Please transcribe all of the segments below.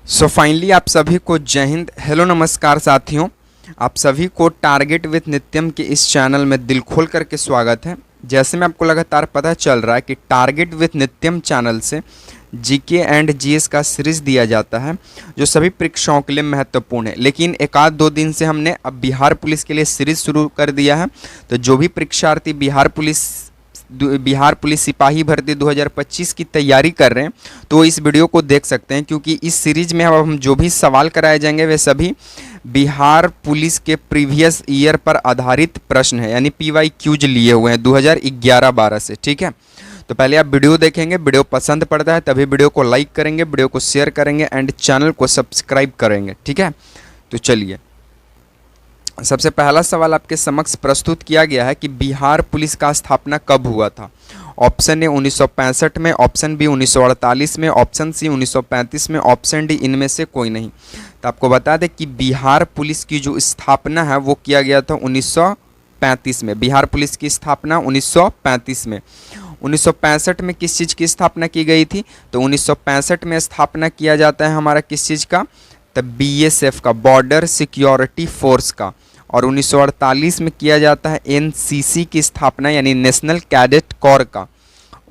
So finally आप सभी को जय हिंद, हेलो, नमस्कार साथियों। आप सभी को टारगेट विथ नित्यम के इस चैनल में दिल खोल करके स्वागत है। जैसे में आपको लगातार पता चल रहा है कि टारगेट विथ नित्यम चैनल से जीके एंड जीएस का सीरीज़ दिया जाता है जो सभी परीक्षाओं के लिए महत्वपूर्ण है। लेकिन एक आध दो दिन से हमने अब बिहार पुलिस के लिए सीरीज़ शुरू कर दिया है। तो जो भी परीक्षार्थी बिहार पुलिस सिपाही भर्ती 2025 की तैयारी कर रहे हैं तो इस वीडियो को देख सकते हैं, क्योंकि इस सीरीज में अब हम जो भी सवाल कराए जाएंगे वे सभी बिहार पुलिस के प्रीवियस ईयर पर आधारित प्रश्न है, यानी PYQs लिए हुए हैं 2011-12 से। ठीक है, तो पहले आप वीडियो देखेंगे, वीडियो पसंद पड़ता है तभी वीडियो को लाइक करेंगे, वीडियो को शेयर करेंगे एंड चैनल को सब्सक्राइब करेंगे। ठीक है, तो चलिए सबसे पहला सवाल आपके समक्ष प्रस्तुत किया गया है कि बिहार पुलिस का स्थापना कब हुआ था। ऑप्शन ए 1965 में, ऑप्शन बी 1948 में, ऑप्शन सी 1935 में, ऑप्शन डी इनमें से कोई नहीं। तो आपको बता दें कि बिहार पुलिस की जो स्थापना है वो किया गया था 1935 में। बिहार पुलिस की स्थापना 1935 में। 1965 में किस चीज़ की स्थापना की गई थी? तो 1965 में स्थापना किया जाता है हमारा किस चीज़ का? तब BSF का, बॉर्डर सिक्योरिटी फोर्स का। और 1948 में किया जाता है NCC की स्थापना, यानी नेशनल कैडेट कॉर का।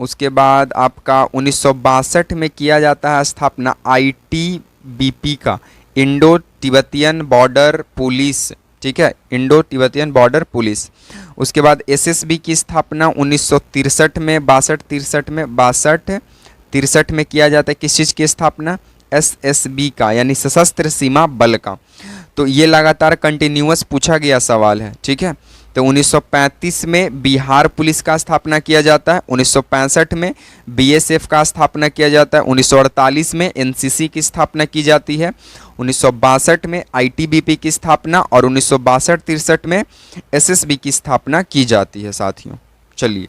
उसके बाद आपका 1962 में किया जाता है स्थापना ITBP का, इंडो तिब्बतियन बॉर्डर पुलिस। ठीक है, इंडो तिब्बतियन बॉर्डर पुलिस। उसके बाद SSB की स्थापना 1963 में, 62-63 में किया जाता है किस चीज़ की स्थापना? SSB का, यानी सशस्त्र सीमा बल का। तो ये लगातार कंटिन्यूअस पूछा गया सवाल है। ठीक है, तो 1935 में बिहार पुलिस का स्थापना किया जाता है, 1965 में BSF का स्थापना किया जाता है, 1948 में NCC की स्थापना की जाती है, 1962 में ITBP की स्थापना और 1962-63 में SSB की स्थापना की जाती है साथियों। चलिए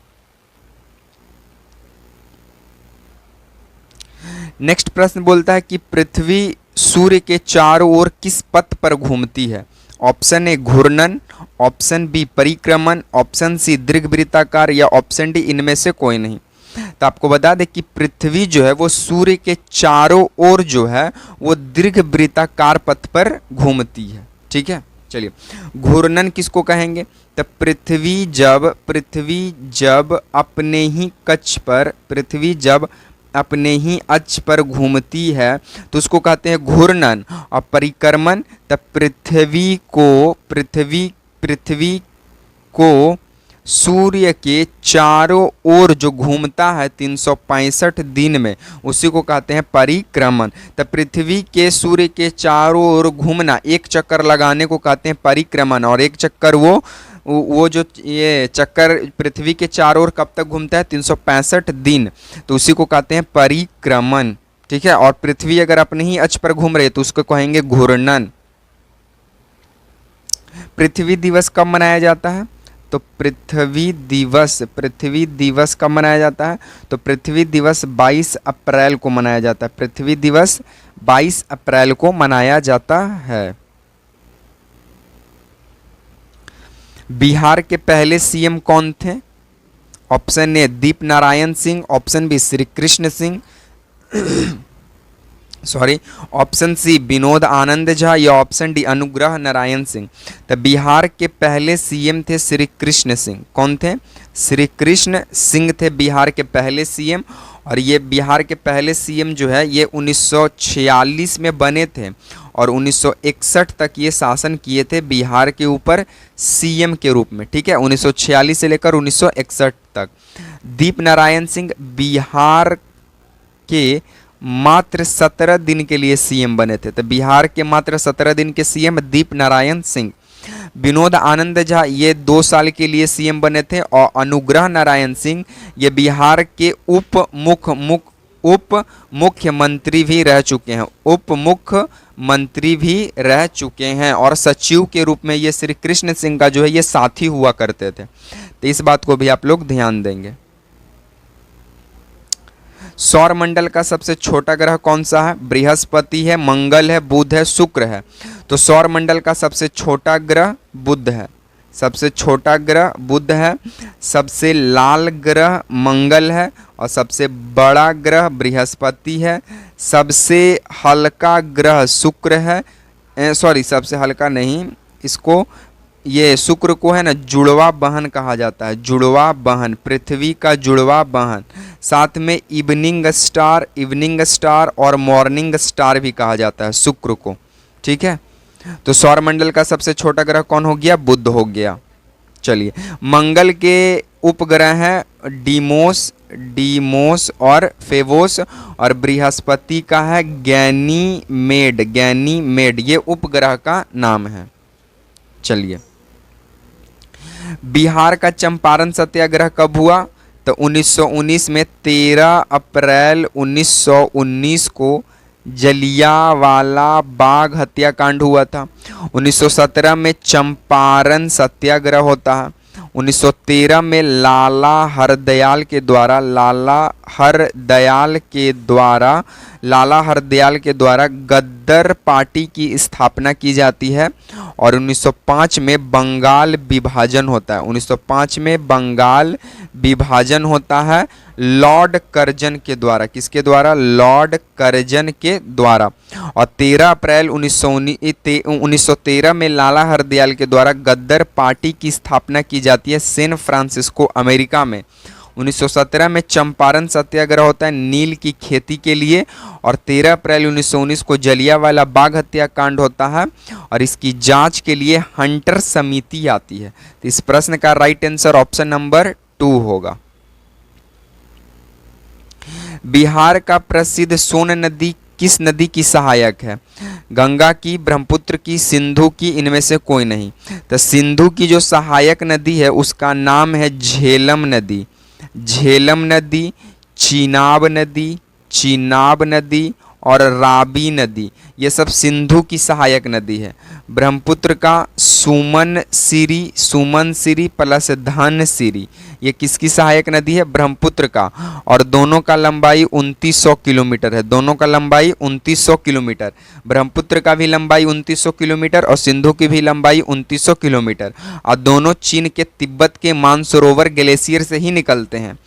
नेक्स्ट प्रश्न बोलता है कि पृथ्वी सूर्य के चारों ओर किस पथ पर घूमती है। ऑप्शन ए घूर्णन, ऑप्शन बी परिक्रमण, ऑप्शन सी दीर्घवृत्ताकार या ऑप्शन डी इनमें से कोई नहीं। तो आपको बता दें कि पृथ्वी जो है वो सूर्य के चारों ओर जो है वो दीर्घवृत्ताकार पथ पर घूमती है। ठीक है, चलिए घूर्णन किसको कहेंगे? तो पृथ्वी जब अपने ही कक्ष पर, पृथ्वी जब अपने ही अक्ष पर घूमती है तो उसको कहते हैं घूर्णन। और परिक्रमण तब पृथ्वी को सूर्य के चारों ओर जो घूमता है 365 दिन में, उसी को कहते हैं परिक्रमण। तब पृथ्वी के सूर्य के चारों ओर घूमना, एक चक्कर लगाने को कहते हैं परिक्रमण। और एक चक्कर वो जो ये चक्कर पृथ्वी के चारों ओर कब तक घूमता है? 365 दिन, तो उसी को कहते हैं परिक्रमण। ठीक है, और पृथ्वी अगर अपने ही अक्ष पर घूम रही है तो उसको कहेंगे घूर्णन। पृथ्वी दिवस कब मनाया जाता है? तो पृथ्वी दिवस कब मनाया जाता है? तो पृथ्वी दिवस 22 अप्रैल को मनाया जाता है। पृथ्वी दिवस 22 अप्रैल को मनाया जाता है। बिहार के पहले सीएम कौन थे? Option A Deep Narayan Singh, option B Shri Krishna Singh option C Vinod Anand Jha या ऑप्शन डी अनुग्रह नारायण सिंह। तो बिहार के पहले सीएम थे श्री कृष्ण सिंह। कौन थे? श्री कृष्ण सिंह थे बिहार के पहले सीएम। और ये बिहार के पहले सीएम जो है ये 1946 में बने थे और 1961 तक ये शासन किए थे बिहार के ऊपर सीएम के रूप में। ठीक है, 1946 से लेकर 1961 तक। दीप नारायण सिंह बिहार के मात्र 17 दिन के लिए सीएम बने थे। तो बिहार के मात्र 17 दिन के सीएम दीप नारायण सिंह। विनोद आनंद झा ये 2 साल के लिए सीएम बने थे। और अनुग्रह नारायण सिंह ये बिहार के उप मुख्यमंत्री भी रह चुके हैं, उप मुख्यमंत्री भी रह चुके हैं। और सचिव के रूप में ये श्री कृष्ण सिंह का जो है ये साथी हुआ करते थे। तो इस बात को भी आप लोग ध्यान देंगे। सौर मंडल का सबसे छोटा ग्रह कौन सा है? बृहस्पति है, मंगल है, बुध है, शुक्र है। तो सौर मंडल का सबसे छोटा ग्रह बुध है। सबसे छोटा ग्रह बुध है, सबसे लाल ग्रह मंगल है और सबसे बड़ा ग्रह बृहस्पति है। सबसे हल्का ग्रह शुक्र है, सॉरी सबसे हल्का नहीं, इसको ये शुक्र को है ना जुड़वा बहन कहा जाता है, जुड़वा बहन, पृथ्वी का जुड़वा बहन। साथ में इवनिंग स्टार और मॉर्निंग स्टार भी कहा जाता है शुक्र को, ठीक है। तो सौरमंडल का सबसे छोटा ग्रह कौन हो गया? बुध हो गया। चलिए, मंगल के उपग्रह हैं डीमोस और फेवोस, और बृहस्पति का है गैनीमेड, ये उपग्रह का नाम है। चलिए, बिहार का चंपारण सत्याग्रह कब हुआ? तो 1919 में 13 अप्रैल 1919 को जलियांवाला बाग हत्याकांड हुआ था। 1917 में चंपारण सत्याग्रह होता है। 1913 में लाला हरदयाल के द्वारा गद्दर पार्टी की स्थापना की जाती है। और 1905 में बंगाल विभाजन होता है। 1905 में बंगाल विभाजन होता है लॉर्ड कर्जन के द्वारा। किसके द्वारा? लॉर्ड कर्जन के द्वारा। और 13 अप्रैल 1913 में लाला हरदयाल के द्वारा गद्दर पार्टी की स्थापना की जाती है सैन फ्रांसिस्को, अमेरिका में। 1917 में चंपारण सत्याग्रह होता है नील की खेती के लिए। और 13 अप्रैल 1919 को जलियांवाला बाग हत्याकांड होता है और इसकी जांच के लिए हंटर समिति आती है। तो इस प्रश्न का राइट आंसर ऑप्शन नंबर 2 होगा। बिहार का प्रसिद्ध सोन नदी किस नदी की सहायक है? गंगा की, ब्रह्मपुत्र की, सिंधु की, इनमें से कोई नहीं। तो सिंधु की जो सहायक नदी है उसका नाम है झेलम नदी। झेलम नदी, चीनाब नदी और राबी नदी, ये सब सिंधु की सहायक नदी है। ब्रह्मपुत्र का सुमन सिरी प्लस धनसिरी, ये किसकी सहायक नदी है? ब्रह्मपुत्र का। और दोनों का लंबाई 2900 किलोमीटर है। दोनों का लंबाई 2900 किलोमीटर। ब्रह्मपुत्र का भी लंबाई 2900 किलोमीटर और सिंधु की भी लंबाई 2900 किलोमीटर। और दोनों चीन के तिब्बत के मानसरोवर ग्लेशियर से ही निकलते हैं।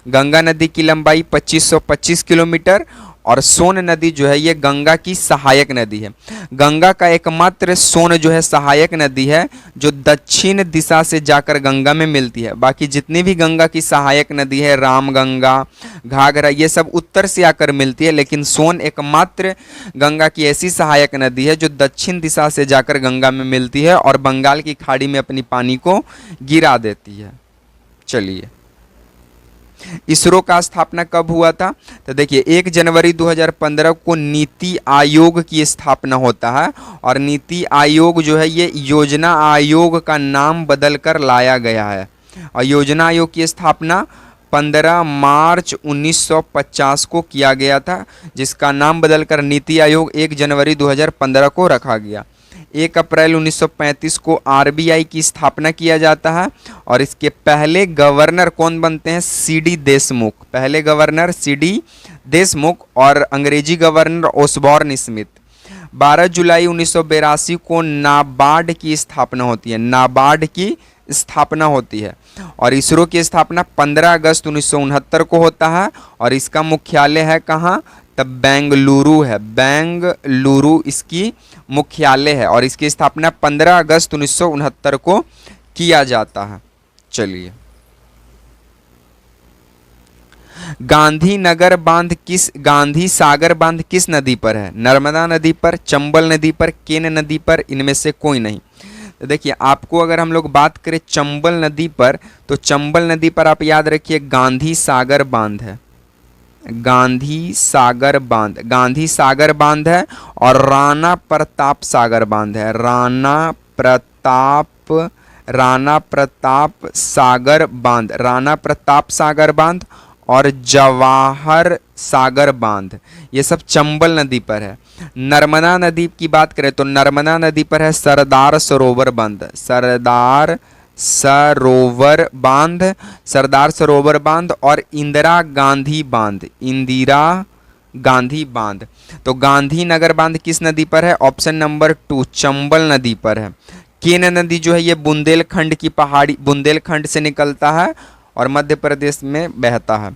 गंगा नदी की लंबाई 2525 किलोमीटर और सोन नदी जो है ये गंगा की सहायक नदी है। गंगा का एकमात्र सोन जो है सहायक नदी है जो दक्षिण दिशा से जाकर गंगा में मिलती है। बाकी जितनी भी गंगा की सहायक नदी है, रामगंगा, घाघरा, ये सब उत्तर से आकर मिलती है। लेकिन सोन एकमात्र गंगा की ऐसी सहायक नदी है जो दक्षिण दिशा से जाकर गंगा में मिलती है और बंगाल की खाड़ी में अपनी पानी को गिरा देती है। चलिए, इसरो का स्थापना कब हुआ था? तो देखिए 1 जनवरी 2015 को नीति आयोग की स्थापना होता है। और नीति आयोग जो है ये योजना आयोग का नाम बदलकर लाया गया है। और योजना आयोग की स्थापना 15 मार्च 1950 को किया गया था, जिसका नाम बदलकर नीति आयोग 1 जनवरी 2015 को रखा गया। 1 अप्रैल 1935 को आरबीआई की स्थापना किया जाता है और इसके पहले गवर्नर कौन बनते हैं? सीडी देशमुख। पहले गवर्नर सीडी देशमुख और अंग्रेजी गवर्नर ओसबॉर्न स्मिथ। 12 जुलाई 1982 को नाबार्ड की स्थापना होती है। नाबार्ड की स्थापना होती है। और इसरो की स्थापना 15 अगस्त 1969 को होता है और इसका मुख्यालय है कहाँ? तब बेंगलुरु है। बेंगलुरु इसकी मुख्यालय है और इसकी स्थापना 15 अगस्त 1969 को किया जाता है। चलिए, गांधी सागर बांध किस नदी पर है? नर्मदा नदी पर, चंबल नदी पर, केन नदी पर, इनमें से कोई नहीं। तो देखिए, आपको अगर हम लोग बात करें चंबल नदी पर, तो चंबल नदी पर आप याद रखिए गांधी सागर बांध है। गांधी सागर बांध है और राणा प्रताप सागर बांध है। राणा प्रताप सागर बांध और जवाहर सागर बांध, ये सब चंबल नदी पर है। नर्मदा नदी की बात करें तो नर्मदा नदी पर है सरदार सरोवर बांध और इंदिरा गांधी बांध। तो गांधीनगर बांध किस नदी पर है? ऑप्शन नंबर 2 चंबल नदी पर है। केन नदी जो है ये बुंदेलखंड की पहाड़ी, बुंदेलखंड से निकलता है और मध्य प्रदेश में बहता है।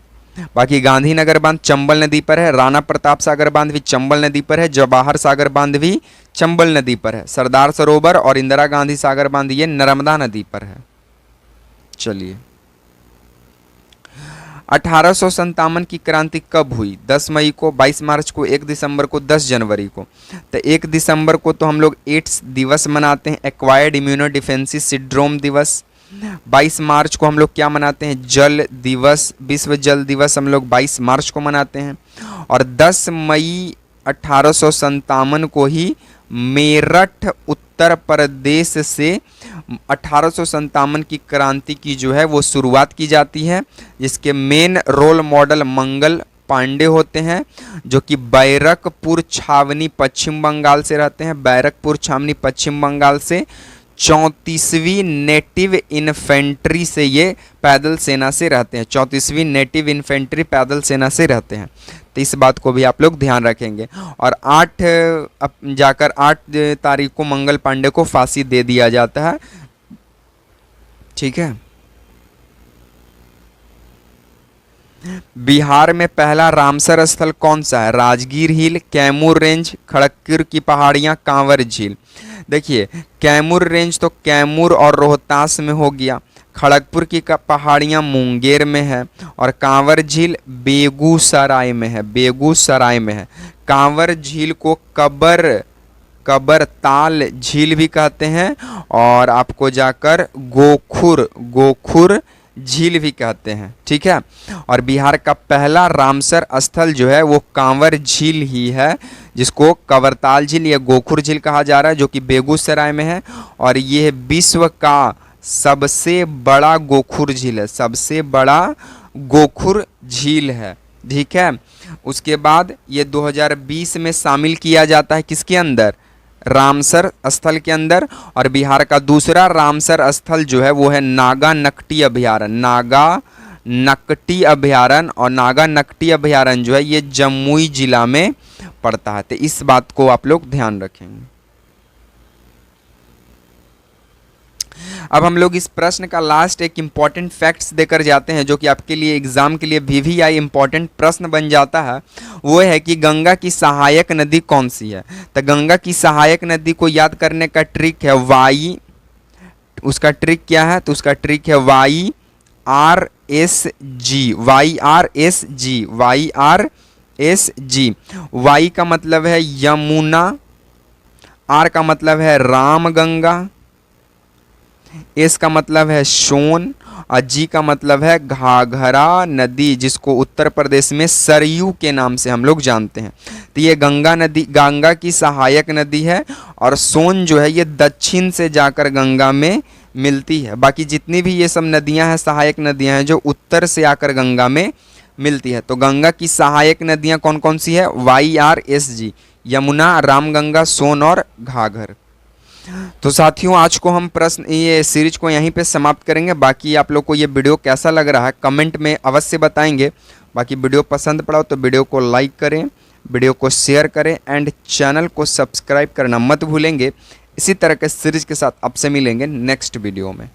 बाकी गांधीनगर बांध चंबल नदी पर है, राणा प्रताप सागर बांध भी चंबल नदी पर है, जवाहर सागर बांध भी चंबल नदी पर है, सरदार सरोवर और इंदिरा गांधी सागर बांध ये नर्मदा नदी पर है। चलिए, 1857 की क्रांति कब हुई? 10 मई को, 22 मार्च को, 1 दिसंबर को, 10 जनवरी को। तो 1 दिसंबर को तो हम लोग एड्स दिवस मनाते हैं, एक्वायर्ड इम्यूनो डिफेंसी सिंड्रोम दिवस। 22 मार्च को हम लोग क्या मनाते हैं? जल दिवस, विश्व जल दिवस हम लोग 22 मार्च को मनाते हैं। और 10 मई 1857 को ही मेरठ उत्तर प्रदेश से 1857 की क्रांति की जो है वो शुरुआत की जाती है, जिसके main role model Mangal Pandey होते हैं, जो कि बैरकपुर छावनी पश्चिम बंगाल से रहते हैं। बैरकपुर छावनी पश्चिम बंगाल से 34वीं नेटिव इन्फेंट्री से ये पैदल सेना से रहते हैं, 34वीं नेटिव इन्फेंट्री पैदल सेना से रहते हैं। तो इस बात को भी आप लोग ध्यान रखेंगे। और 8 तारीख को मंगल पांडे को फांसी दे दिया जाता है। ठीक है। बिहार में पहला रामसर स्थल कौन सा है? राजगीर हिल, कैमूर रेंज, खड़गपुर की पहाड़ियां, कांवर झील। देखिए, कैमूर रेंज तो कैमूर और रोहतास में हो गया, खड़गपुर की पहाड़ियां मुंगेर में है, और कांवर झील बेगूसराय में है, बेगूसराय में है। कांवर झील को कबरताल झील भी कहते हैं, और आपको जाकर गोखुर झील भी कहते हैं। ठीक है। और बिहार का पहला रामसर स्थल जो है वो कांवर झील ही है, जिसको कबरताल झील या गोखुर झील कहा जा रहा है, जो कि बेगूसराय में है। और ये विश्व का सबसे बड़ा गोखुर झील है, सबसे बड़ा गोखुर झील है। ठीक है। उसके बाद ये 2020 में शामिल किया जाता है किसके अंदर? रामसर स्थल के अंदर। और बिहार का दूसरा रामसर स्थल जो है वो है नागा नकटी अभयारण्य, नागा नकटी अभयारण्य। और नागा नकटी अभयारण्य जो है ये जमुई जिला में पड़ता है। तो इस बात को आप लोग ध्यान रखेंगे। अब हम लोग इस प्रश्न का लास्ट एक इंपॉर्टेंट फैक्ट्स देकर जाते हैं, जो कि आपके लिए एग्जाम के लिए VVI इंपॉर्टेंट प्रश्न बन जाता है। वो है कि गंगा की सहायक नदी कौन सी है? तो गंगा की सहायक नदी को याद करने का ट्रिक है वाई। उसका ट्रिक क्या है? तो उसका ट्रिक है YRSG, YRSG, YRSG। वाई का मतलब है यमुना, R का मतलब है रामगंगा, एस का मतलब है सोन, और जी का मतलब है घाघरा नदी, जिसको उत्तर प्रदेश में सरयू के नाम से हम लोग जानते हैं। तो ये गंगा नदी गंगा की सहायक नदी है, और सोन जो है ये दक्षिण से जाकर गंगा में मिलती है। बाकी जितनी भी ये सब नदियां हैं, सहायक नदियां हैं, जो उत्तर से आकर गंगा में मिलती है। तो गंगा की सहायक नदियां कौन कौन सी है? YRSG, यमुना, रामगंगा, सोन और घाघर। तो साथियों, आज को हम ये सीरीज को यहीं पे समाप्त करेंगे। बाकी आप लोग को ये वीडियो कैसा लग रहा है कमेंट में अवश्य बताएंगे। बाकी वीडियो पसंद पड़ा हो तो वीडियो को लाइक करें, वीडियो को शेयर करें, एंड चैनल को सब्सक्राइब करना मत भूलेंगे। इसी तरह के सीरीज के साथ आपसे मिलेंगे नेक्स्ट वीडियो में।